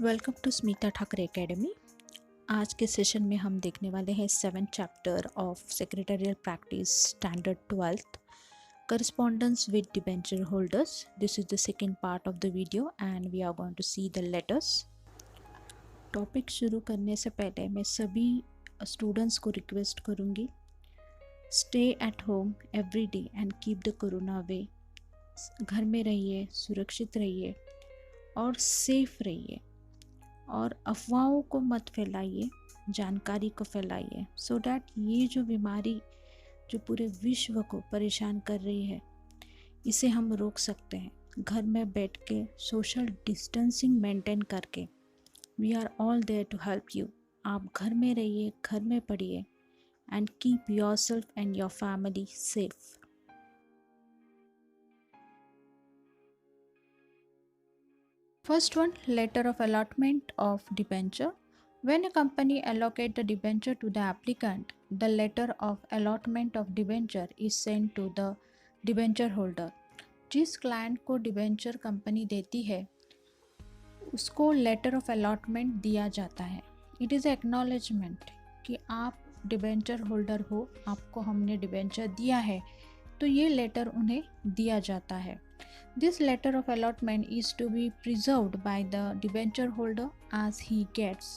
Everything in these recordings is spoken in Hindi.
Welcome to Smita Thackeray academy. आज के सेशन में हम देखने वाले हैं 7th chapter of secretarial practice standard 12th correspondence with debenture holders. This is the second part of the video and we are going to see the letters. Topic शुरू करने से पहले मैं सभी स्टूडेंट्स को रिक्वेस्ट करूँगी, stay at home every day and keep the corona away. घर में रहिए, सुरक्षित रहिए और सेफ रहिए और अफवाहों को मत फैलाइए, जानकारी को फैलाइए सो डैट ये जो बीमारी जो पूरे विश्व को परेशान कर रही है इसे हम रोक सकते हैं। घर में बैठ के सोशल डिस्टेंसिंग मेंटेन करके we are all there to help you. आप घर में रहिए, घर में पढ़िए and keep yourself and your family safe. First one, letter of allotment of debenture. When a company allocate the debenture to the applicant, the letter of allotment of debenture is sent to the debenture holder. जिस क्लाइंट को डिबेंचर कंपनी देती है उसको लेटर ऑफ अलॉटमेंट दिया जाता है। इट इज़ एक्नॉलेजमेंट कि आप डिबेंचर होल्डर हो, आपको हमने डिबेंचर दिया है, तो ये लेटर उन्हें दिया जाता है। This letter of allotment is to be preserved by the debenture holder as he gets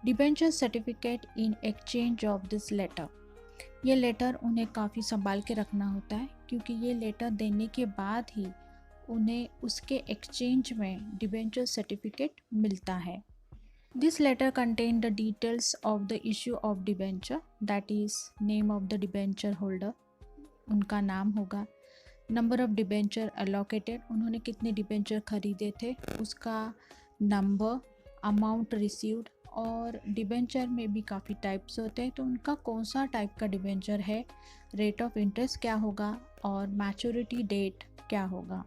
debenture certificate in exchange of this letter. ये लेटर उन्हें काफ़ी संभाल के रखना होता है क्योंकि ये लेटर देने के बाद ही उन्हें उसके एक्सचेंज में डिबेंचर सर्टिफिकेट मिलता है। This letter contain the details of the issue of debenture, that is name of the debenture holder, उनका नाम होगा, नंबर ऑफ डिबेंचर अलोकेटेड, उन्होंने कितने डिबेंचर खरीदे थे, उसका नंबर, अमाउंट रिसीव्ड, और डिबेंचर में भी काफ़ी टाइप्स होते हैं तो उनका कौन सा टाइप का डिबेंचर है, रेट ऑफ इंटरेस्ट क्या होगा और मैच्योरिटी डेट क्या होगा।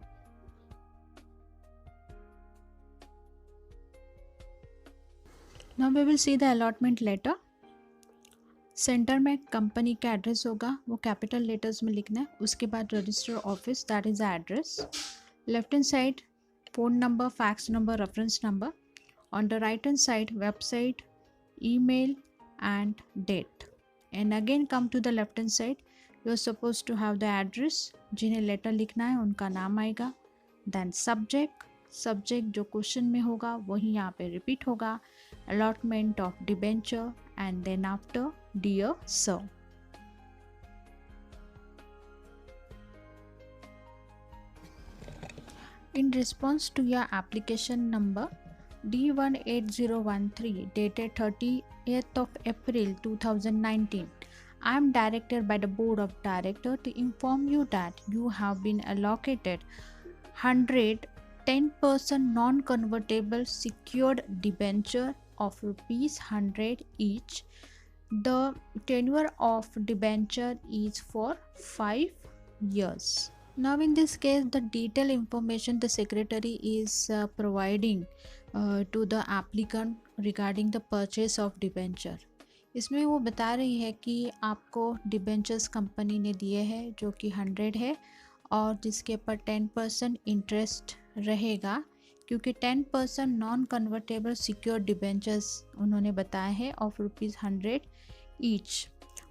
Now we will see the allotment letter. Centre में कंपनी का एड्रेस होगा, वो कैपिटल लेटर्स में लिखना है। उसके बाद register office, that is the address. Left hand side phone number, fax number, reference number. On the right hand side website, email and date. And again come to the left hand side, you are suppose to have the address, जिन्हें लेटर लिखना है उनका नाम आएगा। देन सब्जेक्ट जो क्वेश्चन में होगा वही यहाँ पे रिपीट होगा, allotment of debenture, and then after dear sir. In response to your application number D18013 dated 30th of April 2019, I am directed by the Board of Directors to inform you that you have been allocated 100 10% non-convertible secured debenture of rupees 100 each. The tenure of debenture is for 5 years. Now in this case the detailed information the secretary is providing to the applicant regarding the purchase of debenture. इसमें वो बता रही है कि आपको डिबेंचर्स कंपनी ने दिए हैं जो कि 100 है और जिसके ऊपर 10% इंटरेस्ट रहेगा, क्योंकि 10% नॉन कन्वर्टेबल सिक्योर डिबेंचर्स उन्होंने बताया है ऑफ रुपीज़ 100 ईच।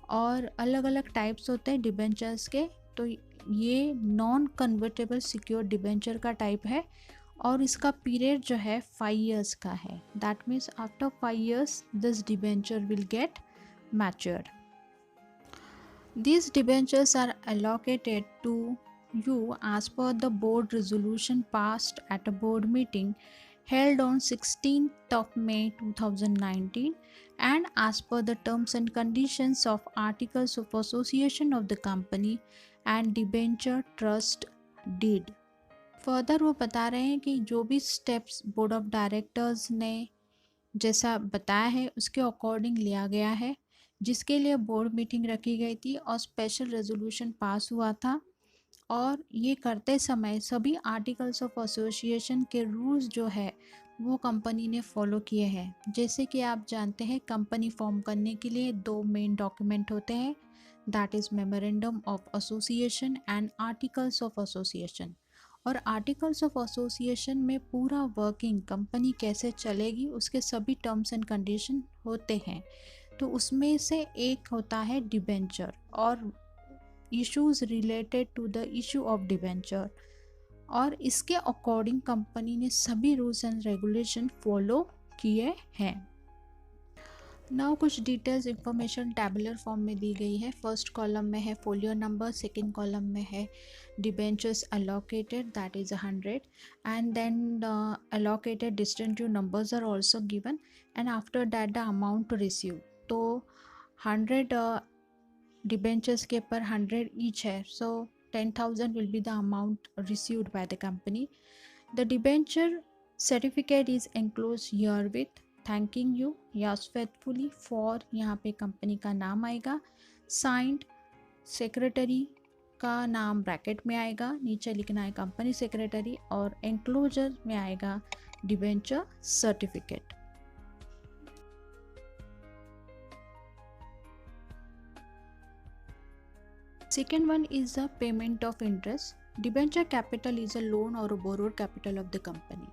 और अलग अलग टाइप्स होते हैं डिबेंचर्स के, तो ये नॉन कन्वर्टेबल सिक्योर डिबेंचर का टाइप है और इसका पीरियड जो है 5 years का है। That means after 5 years this debenture will get matured. These debentures are allocated to you as per the board resolution passed at a board meeting held on 16th of May 2019 and as per the terms and conditions of articles of association of the company and debenture trust deed. Further वो बता रहे हैं कि जो भी स्टेप्स बोर्ड ऑफ डायरेक्टर्स ने जैसा बताया है उसके अकॉर्डिंग लिया गया है, जिसके लिए बोर्ड मीटिंग रखी गई थी और स्पेशल रेजोल्यूशन पास हुआ था। और ये करते समय सभी आर्टिकल्स ऑफ एसोसिएशन के रूल्स जो है वो कंपनी ने फॉलो किए हैं। जैसे कि आप जानते हैं कंपनी फॉर्म करने के लिए 2 मेन डॉक्यूमेंट होते हैं, that is memorandum of association and articles of association. और आर्टिकल्स ऑफ एसोसिएशन में पूरा वर्किंग कंपनी कैसे चलेगी उसके सभी टर्म्स एंड कंडीशन होते हैं। तो उसमें से एक होता है डिबेंचर और issues related to the issue of debenture, और इसके अकॉर्डिंग कंपनी ने सभी रूल्स एंड रेगुलेशन फॉलो किए हैं। नाउ कुछ डिटेल्स इंफॉर्मेशन टैबुलर फॉर्म में दी गई है। फर्स्ट कॉलम में है फोलियो नंबर, सेकंड कॉलम में है debentures allocated that is 100 and then allocated distinctive numbers are also given and after that the amount receive. तो 100 डिबेंचर्स के पर 100 ईच है, सो 10,000 will be the amount received by the company. The debenture certificate is enclosed herewith. Thanking you yours faithfully for, यहाँ पे कंपनी का नाम आएगा, signed सेक्रेटरी का नाम ब्रैकेट में आएगा, नीचे लिखना है कंपनी सेक्रेटरी और एंक्लोजर में आएगा debenture certificate. Second one is the payment of interest. Debenture capital is a loan or a borrowed capital of the company.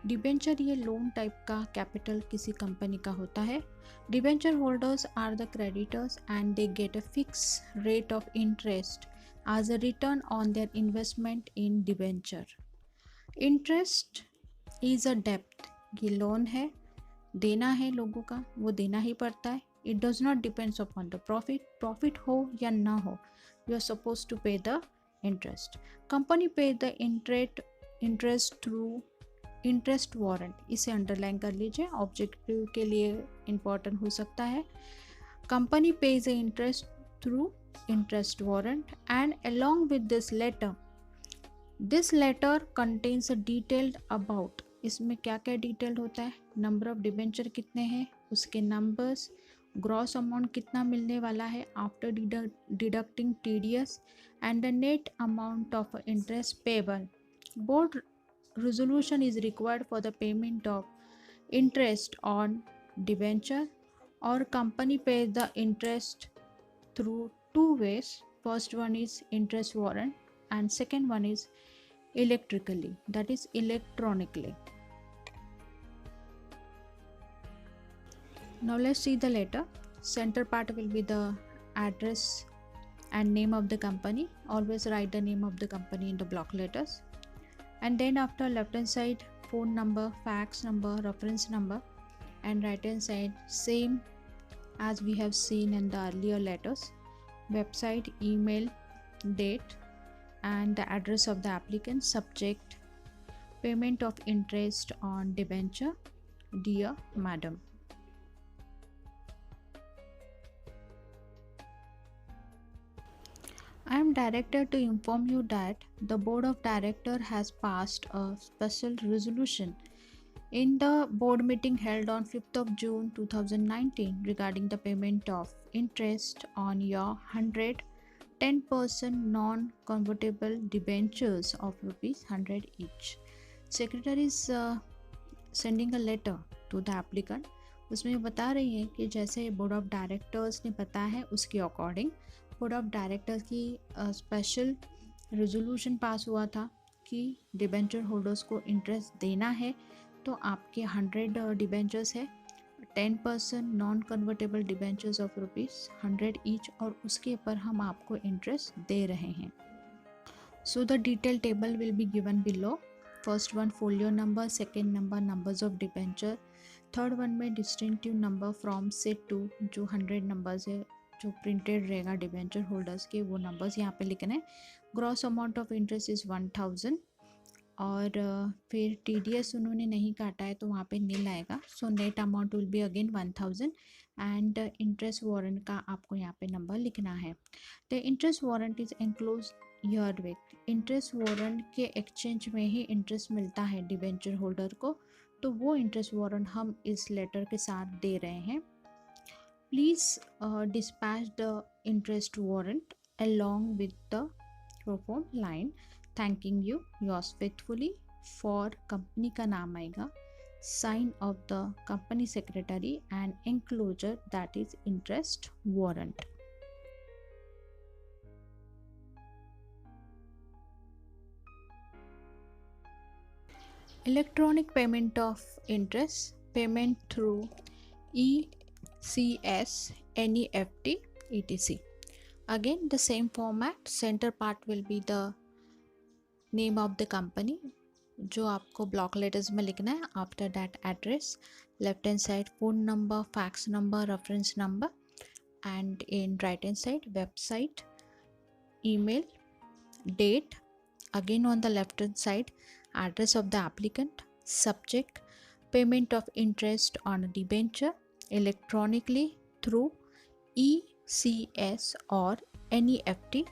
Debenture ये लोन टाइप का कैपिटल किसी कंपनी का होता है। Debenture holders are the creditors and they get a fix rate of interest as a return on their investment in debenture. Interest is a डेप्थ, ये लोन है, देना है लोगों का, वो देना ही पड़ता है। It does not depends upon the profit, profit हो या ना हो, you are suppose to pay the interest. Company pay the interest through interest warrant, इसे अंडरलाइन कर लीजिए, ऑब्जेक्टिव के लिए इंपॉर्टेंट हो सकता है। Company pays the interest through interest warrant and along with this letter contents a detailed about, इसमें क्या क्या डिटेल्ड होता है, नंबर ऑफ डिबेंचर कितने हैं, उसके नंबर्स, ग्रॉस अमाउंट कितना मिलने वाला है after deducting TDS and the net amount of interest payable. Board resolution is required for the payment of interest on debenture, or company pays the interest through two ways. First one is interest warrant and second one is electrically, that is electronically. Now let's see the letter. Center part will be the address and name of the company. Always write the name of the company in the block letters. And then after left hand side phone number, fax number, reference number, and right hand side same as we have seen in the earlier letters, website, email, date, and the address of the applicant. Subject payment of interest on debenture, dear madam. I am directed to inform you that the Board of Directors has passed a special resolution in the board meeting held on 5th of June 2019 regarding the payment of interest on your 10% non-convertible debentures of rupees 100 each. Secretary is sending a letter to the applicant. उसमें बता रही है कि जैसे बोर्ड ऑफ डायरेक्टर्स ने बताया है उसके अकॉर्डिंग बोर्ड ऑफ डायरेक्टर्स की स्पेशल रेजोल्यूशन पास हुआ था कि डिबेंचर होल्डर्स को इंटरेस्ट देना है। तो आपके 100 डिबेंचर्स है, 10% non convertible debentures of rupees 100 each, और उसके ऊपर हम आपको इंटरेस्ट दे रहे हैं। So the detail table will be given below. First one folio number, second number numbers of debenture, third one में डिस्टिंक्टिव नंबर फ्रॉम से टू, जो 100 नंबर्स है जो प्रिंटेड रहेगा डिबेंचर होल्डर्स के, वो नंबर्स यहाँ पे लिखने हैं। Gross amount of interest is 1000 और फिर टीडीएस उन्होंने नहीं काटा है तो वहाँ पे नील आएगा। सो net amount will be again 1000 and interest warrant का आपको यहाँ पे नंबर लिखना है। The interest warrant is enclose year with, interest warrant के एक्सचेंज में ही इंटरेस्ट मिलता है डिबेंचर होल्डर को, तो वो इंटरेस्ट वारंट हम इस लेटर के साथ दे रहे हैं। Please dispatch the interest warrant along with the proform line. Thanking you yours faithfully for, company का नाम आएगा, sign of the company secretary and enclosure that is interest warrant. Electronic payment of interest, payment through ECS, NEFT, etc. Again, the same format. Center part will be the name of the company, जो आपको ब्लॉक लेटर्स में लिखना है. After that address, left hand side phone number, fax number, reference number, and in right hand side website, email, date. Again on the left hand side, address of the applicant, subject, payment of interest on a debenture electronically through ECS or NEFT.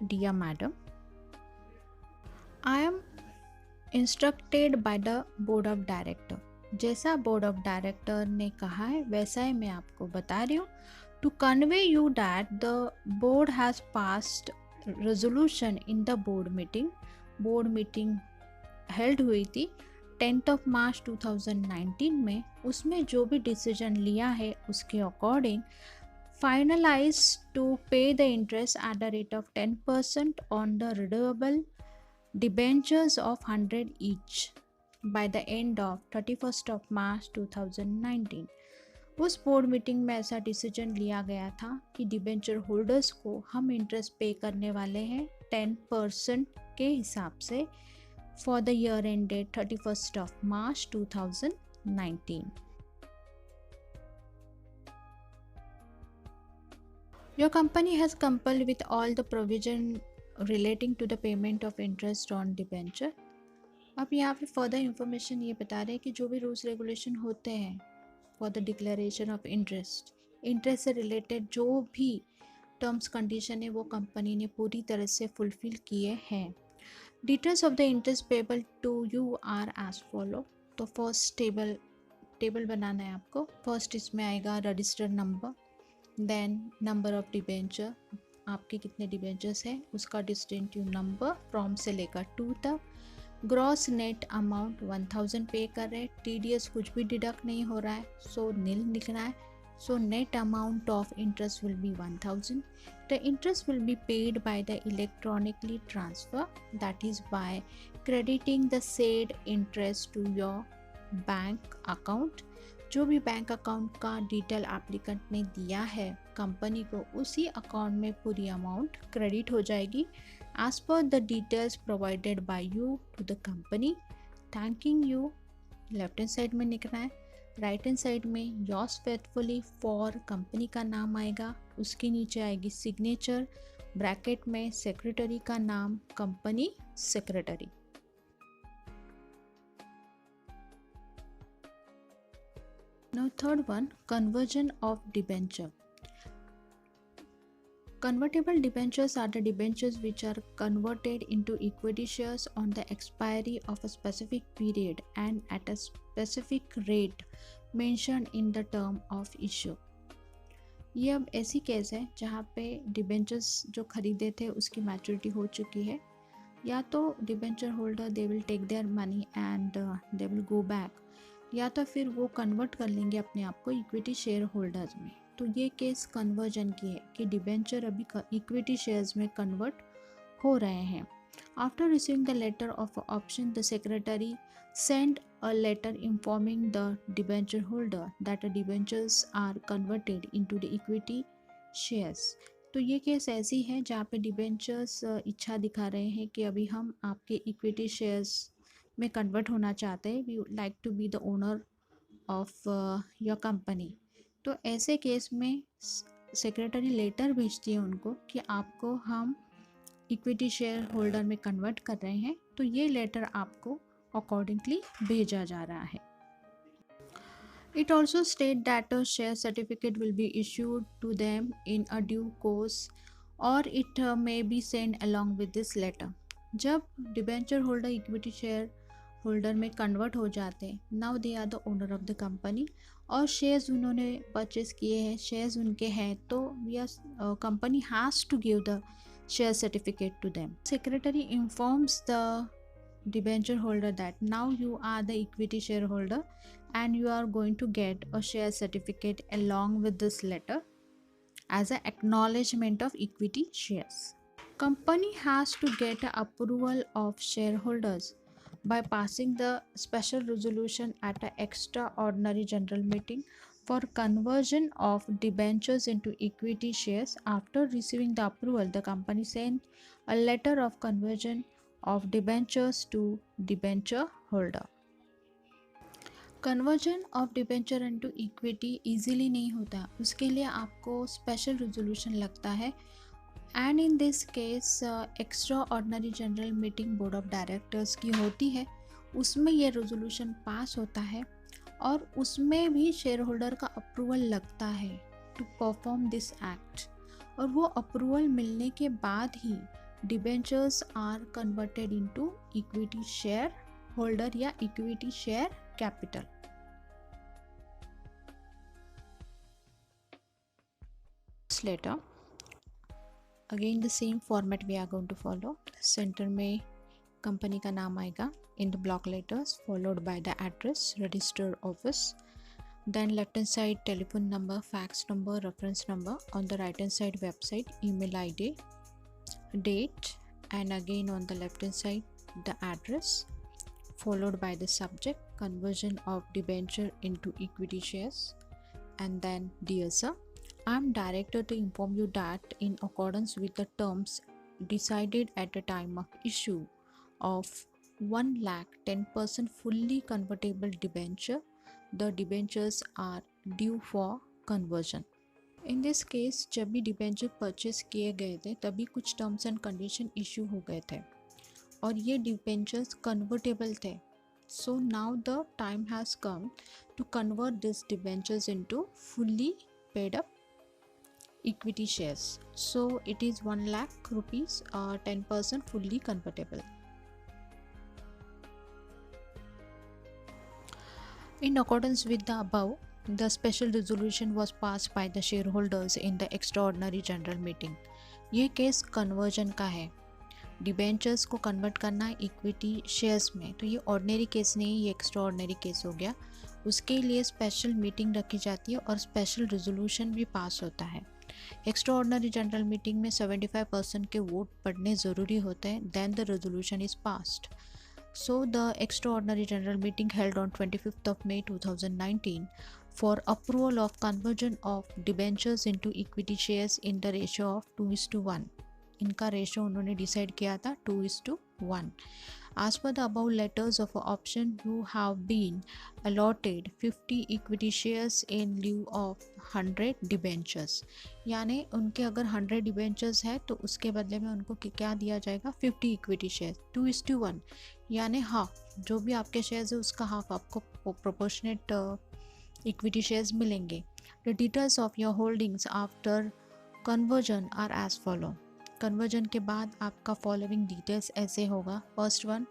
Dear madam, I am instructed by the board of director. जैसा बोर्ड ऑफ डायरेक्टर ने कहा है वैसा ही मैं आपको बता रही हूँ. To convey you that the board has passed resolution in the board meeting. Board meeting held हुई थी 10 मार्च 2019 में. उसमें जो भी डिसीजन लिया है उसके according finalise to pay the interest at the rate of 10% on the renewable debentures of 100 each by the end of 31st of March 2019. उस बोर्ड मीटिंग में ऐसा डिसीजन लिया गया था कि डिबेंचर होल्डर्स को हम इंटरेस्ट पे करने वाले हैं 10% के हिसाब से for the year end date 31st of March 2019. Your company has complied with all the provision relating to the payment of interest on debenture. अब यहाँ पे फर्दर इंफॉर्मेशन ये बता रहे हैं कि जो भी रूल्स रेगुलेशन होते हैं for the declaration of interest से रिलेटेड जो भी टर्म्स कंडीशन है वो कंपनी ने पूरी तरह से फुलफिल किए हैं. Details of the interest payable to you are as follow. तो फर्स्ट टेबल बनाना है आपको. फर्स्ट इसमें आएगा registered number, then number of debenture, आपके कितने डिबेंचर्स हैं उसका डिस्टिंक्टिव नंबर फ्रॉम से लेकर 2 तक. ग्रॉस नेट अमाउंट 1000 पे कर रहे हैं. TDS कुछ भी डिडक्ट नहीं हो रहा है सो नील लिखना है. So net amount of interest will be 1000. The interest will be paid by the electronically transfer, that is by crediting the said interest to your bank account. जो भी बैंक अकाउंट का डिटेल एप्लीकेंट ने दिया है कंपनी को उसी अकाउंट में पूरी अमाउंट क्रेडिट हो जाएगी as per the details provided by you to the company. Thanking you left hand side में लिखना है. राइट हैंड साइड में योर्स फेथफुली फॉर कंपनी का नाम आएगा. उसके नीचे आएगी सिग्नेचर, ब्रैकेट में सेक्रेटरी का नाम, company secretary. Now third one, conversion of debenture. Convertible debentures are the debentures which are converted into equity shares on the expiry of a specific period and at a specific rate mentioned in the term of issue. ये अब ऐसी केस है जहाँ पे डिबेंचर्स जो खरीदे थे उसकी मैच्योरिटी हो चुकी है. या तो debenture holder they will take their money and they will go back, या तो फिर वो कन्वर्ट कर लेंगे अपने आप को इक्विटी शेयर होल्डर्स में. तो ये केस कन्वर्जन की है कि डिबेंचर अभी इक्विटी शेयर्स में कन्वर्ट हो रहे हैं. After receiving the letter of option the secretary send a letter informing the debenture holder that the debentures are converted into the equity shares. तो ये केस ऐसी है जहाँ पे डिबेंचर्स इच्छा दिखा रहे हैं कि अभी हम आपके इक्विटी शेयर्स में कन्वर्ट होना चाहते हैं. We would like to be the owner of your company. तो ऐसे केस में सेक्रेटरी लेटर भेजती है उनको कि आपको हम इक्विटी शेयर होल्डर में कन्वर्ट कर रहे हैं. तो ये लेटर आपको अकॉर्डिंगली भेजा जा रहा है. It also states that a share certificate will be issued to them in a due course or it may be sent along with this letter. जब debenture holder equity share holder में कन्वर्ट हो जाते हैं, now they are the owner of the company और शेयर्स उन्होंने परचेस किए हैं, शेयर्स उनके हैं, तो we are company has to give the share certificate to them. Secretary informs the debenture holder that now you are the equity shareholder and you are going to get a share certificate along with this letter as an acknowledgement of equity shares. Company has to get approval of shareholders by passing the special resolution at an extraordinary general meeting for conversion of debentures into equity shares. After receiving the approval, the company sent a letter of conversion of debentures to debenture holder. Conversion of debenture into equity easily नहीं होता, उसके लिए आपको स्पेशल रेजोल्यूशन लगता है। And in this case extra ordinary general meeting board of directors की होती है, उसमें ये रेजोल्यूशन पास होता है और उसमें भी शेयर होल्डर का अप्रूवल लगता है टू परफॉर्म दिस एक्ट। और वो अप्रूवल मिलने के बाद ही debentures are converted into equity share holder या equity share capital. Letter again the same format we are going to follow. Centre में कंपनी का नाम आएगा in the block letters, followed by the address, register office, then left hand side telephone number, fax number, reference number, on the right hand side website, email ID, date, and again on the left hand side the address, followed by the subject conversion of debenture into equity shares, and then dear sir, I am directed to inform you that in accordance with the terms decided at the time of issue of 1,10% fully convertible debenture, the debentures are due for conversion. In this case जब भी डिबेंचर परचेज किए गए थे तभी कुछ टर्म्स एंड कंडीशन इशू हो गए थे और ये डिबेंचर्स कन्वर्टेबल थे। So now the time has come to convert this debentures into fully paid up equity shares. So it is 1 lakh rupees 10% fully convertible. In accordance with the above, the special resolution was passed by the shareholders in the extraordinary general meeting. ये केस कन्वर्जन का है, डिबेंचर्स को कन्वर्ट करना है इक्विटी शेयर्स में, तो ये ऑर्डिनरी केस नहीं, ये एक्स्ट्रा ऑर्डिनरी केस हो गया। उसके लिए स्पेशल मीटिंग रखी जाती है और स्पेशल रेजोल्यूशन भी पास होता है। एक्स्ट्रा ऑर्डिनरी जनरल मीटिंग में 75% के वोट पढ़ने ज़रूरी होते हैं, then the resolution is passed. So the extraordinary general meeting held on 25th of May 2019 for approval of conversion of debentures into equity shares in the ratio of 2:1. इनका रेशो उन्होंने डिसाइड किया था 2:1. As per the above letters of option, you have been allotted 50 equity shares in lieu of 100 debentures. यानी उनके अगर 100 डिबेंचर्स है तो उसके बदले में उनको क्या दिया जाएगा, 50 इक्विटी शेयर 2:1, यानी हाफ, जो भी आपके शेयर्स है उसका हाफ आपको प्रोपोर्शनेट इक्विटी शेयर्स मिलेंगे। The details of your holdings after conversion are as follow. Conversion के बाद आपका फॉलोइंग डिटेल्स ऐसे होगा। First one,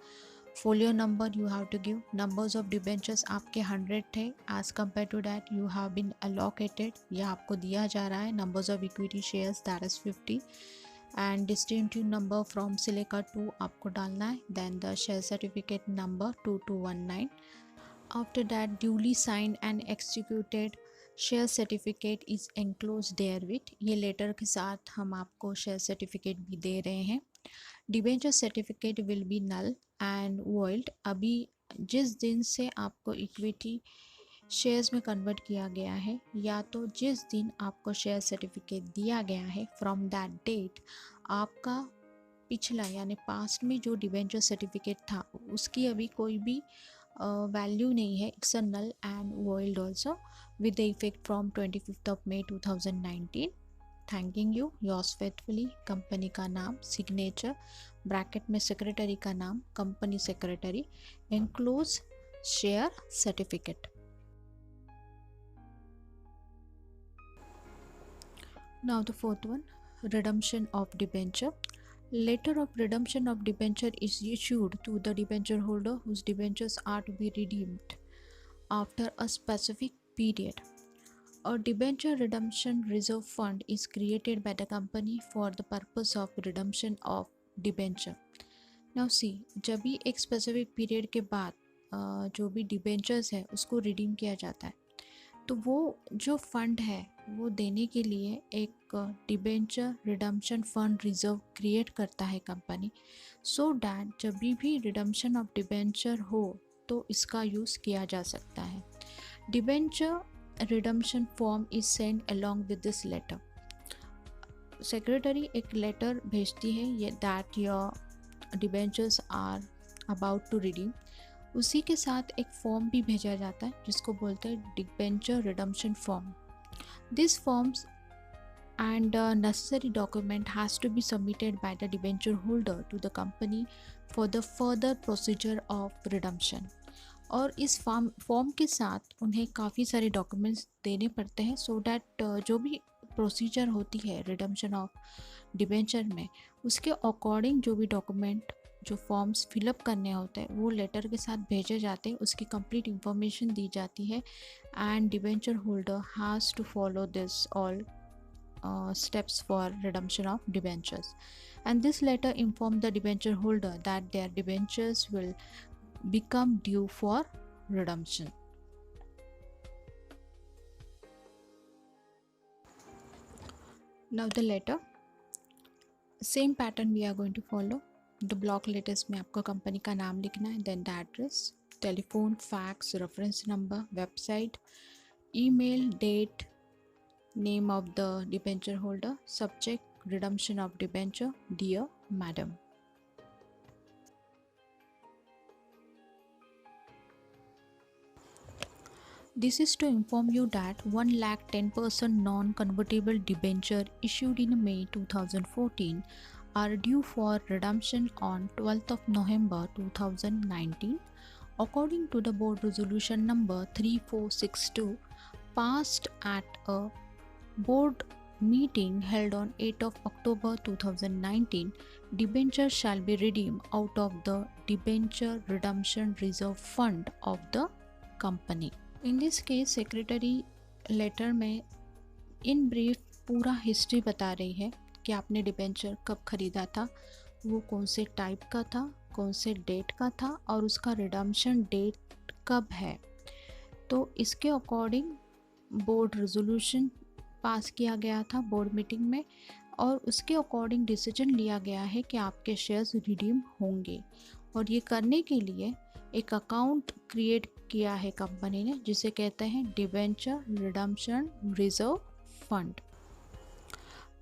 folio number you have to give, numbers of debentures आपके 100 थे, as compare to that you have been allocated, यह आपको दिया जा रहा है, numbers of equity shares that is 50, and distinctive number from सिलिका 2 आपको डालना है, then the share certificate number 2219। After that duly signed and executed share certificate is enclose therewith, ये लेटर के साथ हम आपको शेयर सर्टिफिकेट भी दे रहे हैं। Debenture certificate will be null and void, अभी जिस दिन से आपको इक्विटी शेयर्स में कन्वर्ट किया गया है या तो जिस दिन आपको शेयर सर्टिफिकेट दिया गया है, फ्रॉम दैट डेट आपका पिछला यानी पास्ट में जो डिबेंचर सर्टिफिकेट था उसकी अभी कोई भी वैल्यू नहीं है, it's a null and void also with the effect from 25th of May 2019. Thanking you, yours faithfully, company का नाम, सिग्नेचर, ब्रैकेट में सेक्रेटरी का नाम, company secretary, enclose share certificate. Now the fourth one, redemption of debenture. Letter of redemption of debenture is issued to the debenture holder whose debentures are to be redeemed after a specific period. A debenture redemption reserve fund is created by the company for the purpose of redemption of debenture. Now see, जब भी एक specific period के बाद जो भी debentures है उसको redeem किया जाता है, तो वो जो फंड है वो देने के लिए एक debenture redemption fund reserve create करता है कंपनी, सो डैट जब भी रिडम्पशन ऑफ डिबेंचर हो तो इसका यूज़ किया जा सकता है। Debenture redemption form is send along with this letter. Secretary एक लेटर भेजती है ये that your debentures are about to redeem. उसी के साथ एक फॉर्म भी भेजा जाता है जिसको बोलते हैं debenture redemption form. This forms and necessary document has to be submitted by the debenture holder to the company for the further procedure of redemption। और इस फॉर्म के साथ उन्हें काफ़ी सारे डॉक्यूमेंट्स देने पड़ते हैं सो डैट जो भी प्रोसीजर होती है रिडम्पशन ऑफ डिबेंचर में उसके अकॉर्डिंग जो भी डॉक्यूमेंट जो फॉर्म्स फिलअप करने होते हैं वो लेटर के साथ भेजे जाते हैं, उसकी कंप्लीट इंफॉर्मेशन दी जाती है and debenture holder has to follow this all steps for redemption of debentures, and this letter inform the debenture holder that their debentures will become due for redemption. Now the letter, same pattern we are going to follow. The block letters में आपको कंपनी का नाम लिखना है, then the address, telephone, fax, reference number, website, email, date, name of the debenture holder, subject redemption of debenture, dear madam. This is to inform you that 1,10% non-convertible debenture issued in May 2014 are due for redemption on 12th of November 2019 according to the board resolution number 3462 passed at a board meeting held on 8th of October 2019. Debenture shall be redeemed out of the debenture redemption reserve fund of the company. In this case, secretary letter में in brief पूरा हिस्ट्री बता रही है कि आपने डिबेंचर कब ख़रीदा था, वो कौन से टाइप का था, कौन से डेट का था और उसका रिडम्पशन डेट कब है। तो इसके अकॉर्डिंग बोर्ड रेजोल्यूशन पास किया गया था बोर्ड मीटिंग में और उसके अकॉर्डिंग डिसीजन लिया गया है कि आपके शेयर्स रिडीम होंगे और ये करने के लिए एक अकाउंट क्रिएट किया है कंपनी ने जिसे कहते हैं debenture redemption reserve fund.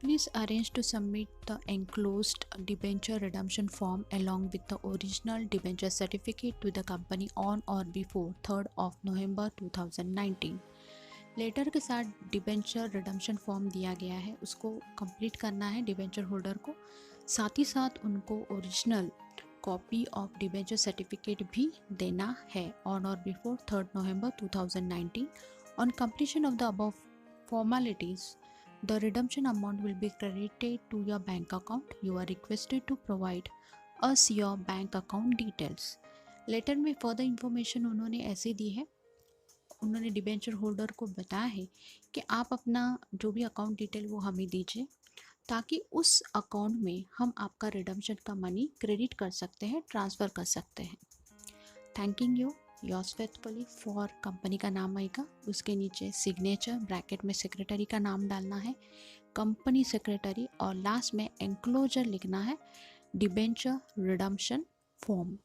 Please arrange to submit the enclosed debenture redemption form along with the original debenture certificate to the company on or before 3rd of November 2019। Letter के साथ डिबेंचर रिडम्पशन फॉर्म दिया गया है, उसको कंप्लीट करना है डिबेंचर होल्डर को, साथ ही साथ उनको original copy of debenture certificate भी देना है ऑन और before 3rd November 2019। On completion of the above formalities the redemption amount will be credited to your bank account. You are requested to provide us your bank account details। Letter में फर्दर इंफॉर्मेशन उन्होंने ऐसे दी है, उन्होंने डिबेंचर होल्डर को बताया है कि आप अपना जो भी अकाउंट डिटेल वो हमें दीजिए ताकि उस अकाउंट में हम आपका रिडम्पशन का मनी क्रेडिट कर सकते हैं, ट्रांसफ़र कर सकते हैं। Thanking you yours faithfully for, company का नाम आएगा, उसके नीचे सिग्नेचर ब्रैकेट में सेक्रेटरी का नाम डालना है, कंपनी सेक्रेटरी और लास्ट में एंक्लोजर लिखना है डिबेंचर रिडम्पशन फॉर्म।